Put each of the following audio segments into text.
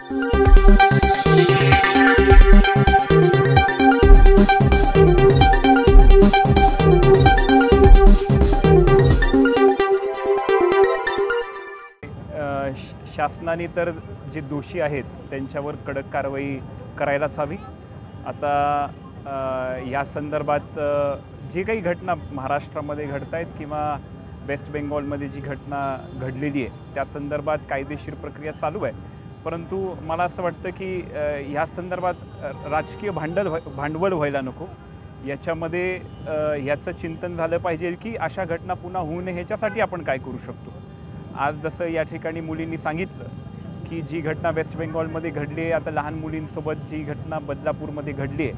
शासनाने तर जे दोषी आहेत त्यांच्यावर कडक कारवाई करायलाच हवी। आता या संदर्भात जे काही घटना महाराष्ट्रामध्ये घडत आहेत किंवा वेस्ट बेंगॉलमध्ये जी घटना घडलेली आहे त्या संदर्भात कायदेशीर प्रक्रिया चालू आहे, परंतु मला असं वाटतं की ह्या संदर्भात राजकीय भांडवल व्हायला नको। याच्यामध्ये याचं चिंतन झालं पाहिजे की अशा घटना पुन्हा होऊ नये ह्याच्यासाठी आपण काय करू शकतो। आज जसं या ठिकाणी मुलींनी सांगितलं की जी घटना वेस्ट बेंगॉलमध्ये घडली आहे, आता लहान मुलींसोबत जी घटना बदलापूरमध्ये घडली आहे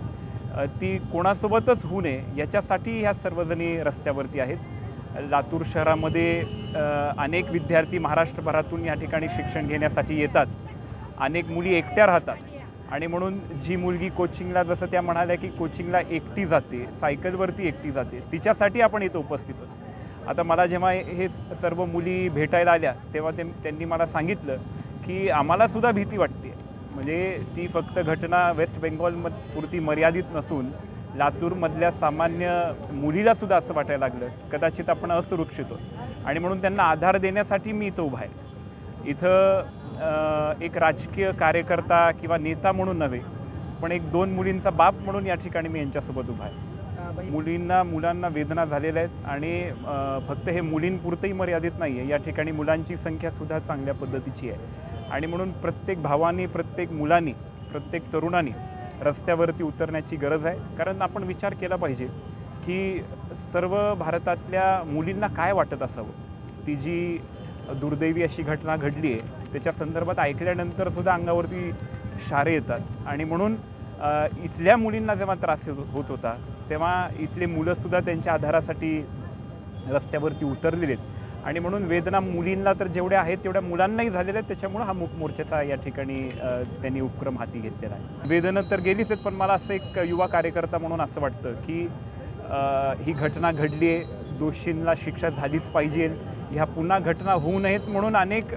ती कोणासोबतच होऊ नये याच्यासाठी ह्या सर्वजणी रस्त्यावरती आहेत। लातूर शहरामध्ये अनेक विद्यार्थी महाराष्ट्रभरातून या ठिकाणी शिक्षण घेण्यासाठी येतात, अनेक मुली एकट्या राहतात आणि म्हणून जी मुलगी कोचिंगला, जसं त्या म्हणाल्या की कोचिंगला एकटी जाते, सायकलवरती एकटी जाते, तिच्यासाठी आपण इथं उपस्थित आहोत। आता मला जेव्हा हे सर्व मुली भेटायला आल्या तेव्हा त्यांनी मला सांगितलं की आम्हालासुद्धा भीती वाटते, म्हणजे ती फक्त घटना वेस्ट बेंगॉलपुरती मर्यादित नसून लातूरमधल्या सामान्य मुलीलासुद्धा असं वाटायला लागलं कदाचित आपण असुरक्षित आहोत आणि म्हणून त्यांना आधार देण्यासाठी मी इथं उभा आहे। इथं एक राजकीय कार्यकर्ता किंवा नेता म्हणून नव्हे, पण एक दोन मुलींचा बाप म्हणून या ठिकाणी मी यांच्यासोबत उभा आहे। मुलांना वेदना झालेल्या आहेत आणि फक्त हे मुलींपुरतंही मर्यादित नाही आहे, या ठिकाणी मुलांची संख्यासुद्धा चांगल्या पद्धतीची आहे आणि म्हणून प्रत्येक भावानी, प्रत्येक मुलांनी, प्रत्येक तरुणांनी रस्त्यावरती उतरण्याची गरज आहे। कारण आपण विचार केला पाहिजे की सर्व भारतातल्या मुलींना काय वाटत असावं। ती जी दुर्दैवी अशी घटना घडली आहे त्याच्या संदर्भात ऐकल्यानंतर सुद्धा अंगावरती शारे येतात आणि म्हणून इथल्या मुलींना जेव्हा त्रास होत होता तेव्हा इथले मुलंसुद्धा त्यांच्या आधारासाठी रस्त्यावरती उतरलेले आहेत आणि म्हणून वेदना मुलींना तर जेवढ्या आहेत तेवढ्या मुलांनाही झालेल्या आहेत। त्याच्यामुळे हा मूक मोर्चाचा या ठिकाणी त्यांनी उपक्रम हाती घेतलेला आहे। वेदना तर गेलीच आहेत, पण मला असं एक युवा कार्यकर्ता म्हणून असं वाटतं की ही घटना घडली आहे, दोषींना शिक्षा झालीच पाहिजे, ह्या पुन्हा घटना होऊ नयेत म्हणून अनेक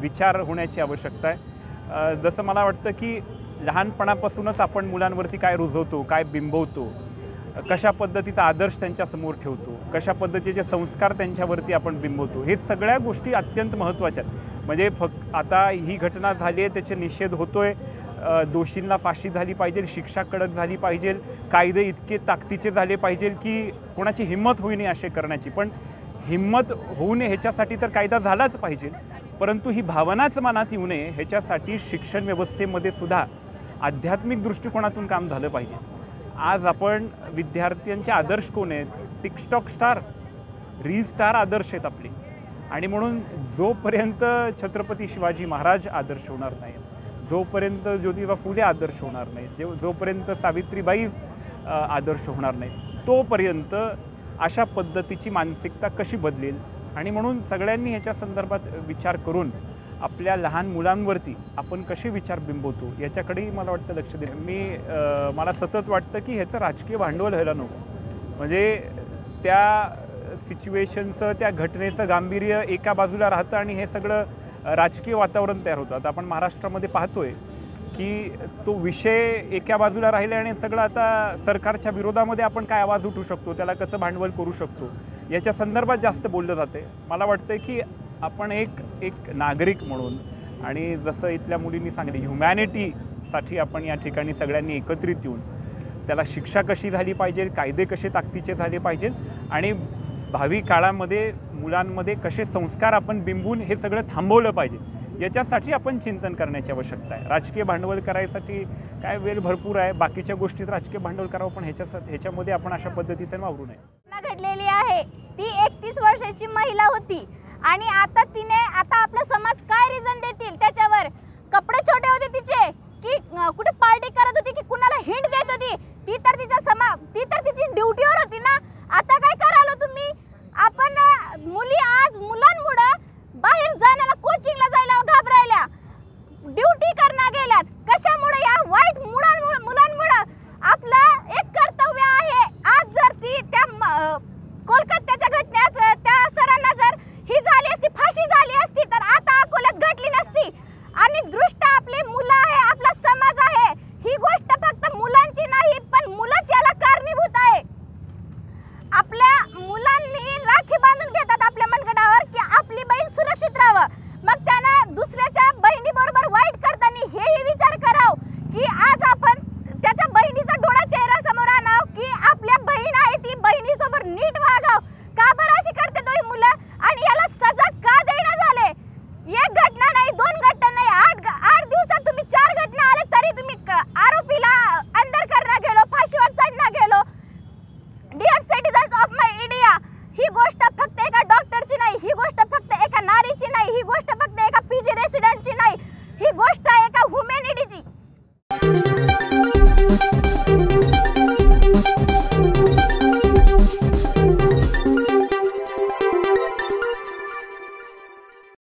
विचार होण्याची आवश्यकता आहे। जसं मला वाटतं की लहानपणापासूनच आपण मुलांवरती काय रुजवतो, काय बिंबवतो, कशा पद्धतीचा आदर्श त्यांच्यासमोर ठेवतो, कशा पद्धतीचे संस्कार त्यांच्यावरती आपण बिंबवतो, हे सगळ्या गोष्टी अत्यंत महत्त्वाच्या आहेत। म्हणजे आता ही घटना झाली आहे, त्याचे निषेध होतोय, दोषींना फाशी झाली पाहिजे, शिक्षा कडक झाली पाहिजे, कायदे इतके ताकदीचे झाले पाहिजे की कोणाची हिंमत होई नये असे करण्याची। पण हिंमत होऊ नये ह्याच्यासाठी तर कायदा झालाच पाहिजे, परंतु ही भावनाच मनात येऊ नये ह्याच्यासाठी शिक्षण व्यवस्थेमध्ये सुद्धा आध्यात्मिक दृष्टिकोनातून काम झालं पाहिजे। आज आपण विद्यार्थ्यांचे आदर्श कोण आहेत? टिकटॉक स्टार, रील स्टार आदर्श आहेत आपले आणि म्हणून जोपर्यंत छत्रपती शिवाजी महाराज आदर्श होणार नाही, जोपर्यंत ज्योतिबा फुले आदर्श होणार नाही, जोपर्यंत सावित्रीबाई आदर्श होणार नाही, तोपर्यंत अशा पद्धतीची मानसिकता कशी बदलेल? आणि म्हणून सगळ्यांनी ह्याच्या संदर्भात विचार करून आपल्या लहान मुलांवरती आपण कसे विचार बिंबवतो याच्याकडेही मला वाटतं लक्ष द्या। मला सतत वाटतं की ह्याचं राजकीय भांडवल व्हायला नको, म्हणजे त्या सिच्युएशनचं, त्या घटनेचं गांभीर्य एका बाजूला राहतं आणि हे सगळं राजकीय वातावरण तयार होतं। आता आपण महाराष्ट्रामध्ये पाहतोय की तो विषय एका बाजूला राहिला आणि सगळं आता सरकारच्या विरोधामध्ये आपण काय आवाज उठवू शकतो, त्याला कसं भांडवल करू शकतो याच्या संदर्भात जास्त बोललं जाते। मला वाटतं की आपण एक नागरिक म्हणून आणि जसं इथल्या मुलींनी सांगितलं ह्युमॅनिटीसाठी आपण या ठिकाणी सगळ्यांनी एकत्रित येऊन त्याला शिक्षा कशी झाली पाहिजे, कायदे कसे ताकदीचे झाले पाहिजे आणि भावी काळामध्ये मुलांमध्ये कसे संस्कार आपण बिंबून हे सगळं थांबवलं पाहिजे, याच्यासाठी आपण चिंतन करण्याची आवश्यकता आहे। राजकीय भांडवल करायसाठी काय वेळ भरपूर आहे, बाकीच्या गोष्टीत राजकीय भांडवल करावं, पण ह्याच्यामध्ये आपण अशा पद्धतीने वावरू नये। घडलेली आहे ती 31 वर्षाची महिला होती आणि आता आपला समाज काय रिझन देतील त्याच्यावर? कपडे छोटे होते तिचे की कुठे पार्टी करत होती की कुणाला हिंट देत होती? ती तर तिची ड्युटीवर होती ना। आता काय करालो तुम्ही? आपण मुली आज मुलांमुळे बाहेर जाण्याला, कोचिंगला जायला घाबरायला, ड्युटी करणं गेल्यात कशामुळे? या वाईट मुलांमुळे। आपलं एक कर्तव्य आहे, आज जर ती त्या कोलकात्याच्या घटनेत त्या सरांना जर ही झाली असती, फाशी झाली असती तर आता अकोल्यात घडली नसती। आपली मुलं आहे, आपला समाज आहे. ही गोष्ट फक्त मुलांची नाही, पण मुलंच याला कारणीभूत आहे. आपल्या मुलांनी राखी बांधून घेतात आपल्या मनगटावर की आपली बहीण सुरक्षित राहावं.